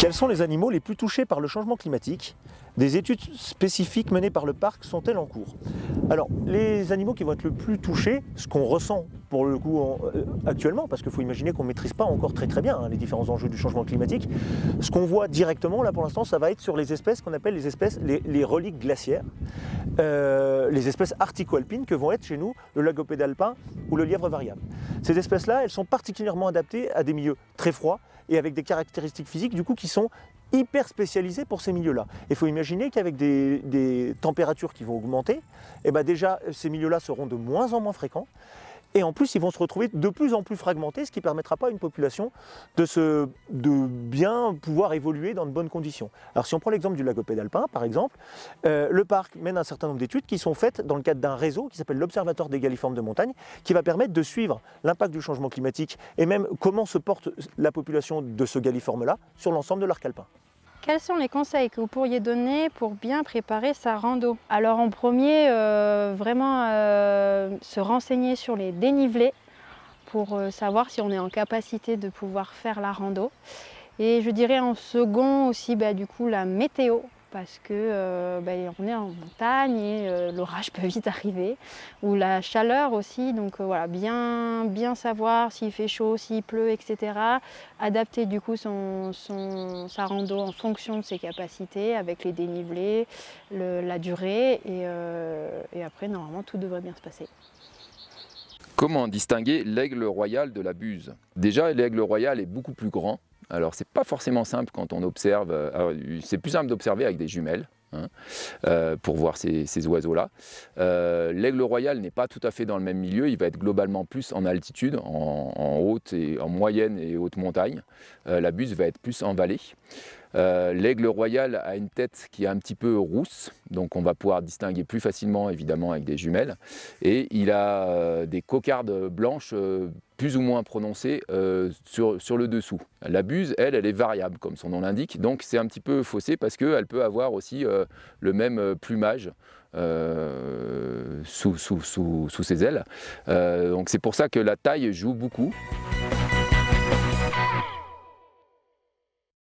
Quels sont les animaux les plus touchés par le changement climatique? Des études spécifiques menées par le parc sont-elles en cours? Alors, les animaux qui vont être le plus touchés, ce qu'on ressent pour le coup actuellement, parce qu'il faut imaginer qu'on ne maîtrise pas encore très bien les différents enjeux du changement climatique, ce qu'on voit directement là pour l'instant, ça va être sur les espèces qu'on appelle les reliques glaciaires, les espèces arctico-alpines que vont être chez nous le lagopède alpin ou le lièvre variable. Ces espèces-là, elles sont particulièrement adaptées à des milieux très froids et avec des caractéristiques physiques du coup qui sont hyper spécialisés pour ces milieux-là. Il faut imaginer qu'avec des températures qui vont augmenter, et ben déjà ces milieux-là seront de moins en moins fréquents. Et en plus, ils vont se retrouver de plus en plus fragmentés, ce qui ne permettra pas à une population de bien pouvoir évoluer dans de bonnes conditions. Alors si on prend l'exemple du lagopède alpin, par exemple, le parc mène un certain nombre d'études qui sont faites dans le cadre d'un réseau qui s'appelle l'Observatoire des galliformes de montagne, qui va permettre de suivre l'impact du changement climatique et même comment se porte la population de ce galliforme-là sur l'ensemble de l'arc alpin. Quels sont les conseils que vous pourriez donner pour bien préparer sa rando? Alors en premier, vraiment se renseigner sur les dénivelés pour savoir si on est en capacité de pouvoir faire la rando. Et je dirais en second aussi du coup la météo, parce que on est en montagne et l'orage peut vite arriver, ou la chaleur aussi, donc voilà, bien savoir s'il fait chaud, s'il pleut, etc. Adapter du coup sa rando en fonction de ses capacités, avec les dénivelés, la durée, et après normalement tout devrait bien se passer. Comment distinguer l'aigle royal de la buse? Déjà, l'aigle royal est beaucoup plus grand. Alors, c'est pas forcément simple quand on observe. C'est plus simple d'observer avec des jumelles, pour voir ces oiseaux-là. L'aigle royal n'est pas tout à fait dans le même milieu. Il va être globalement plus en altitude, en haute et en moyenne et haute montagne. La buse va être plus en vallée. L'aigle royal a une tête qui est un petit peu rousse, donc on va pouvoir distinguer plus facilement évidemment avec des jumelles. Et il a des cocardes blanches plus ou moins prononcées sur le dessous. La buse, elle est variable comme son nom l'indique, donc c'est un petit peu faussé parce qu'elle peut avoir aussi le même plumage sous ses ailes. Donc c'est pour ça que la taille joue beaucoup.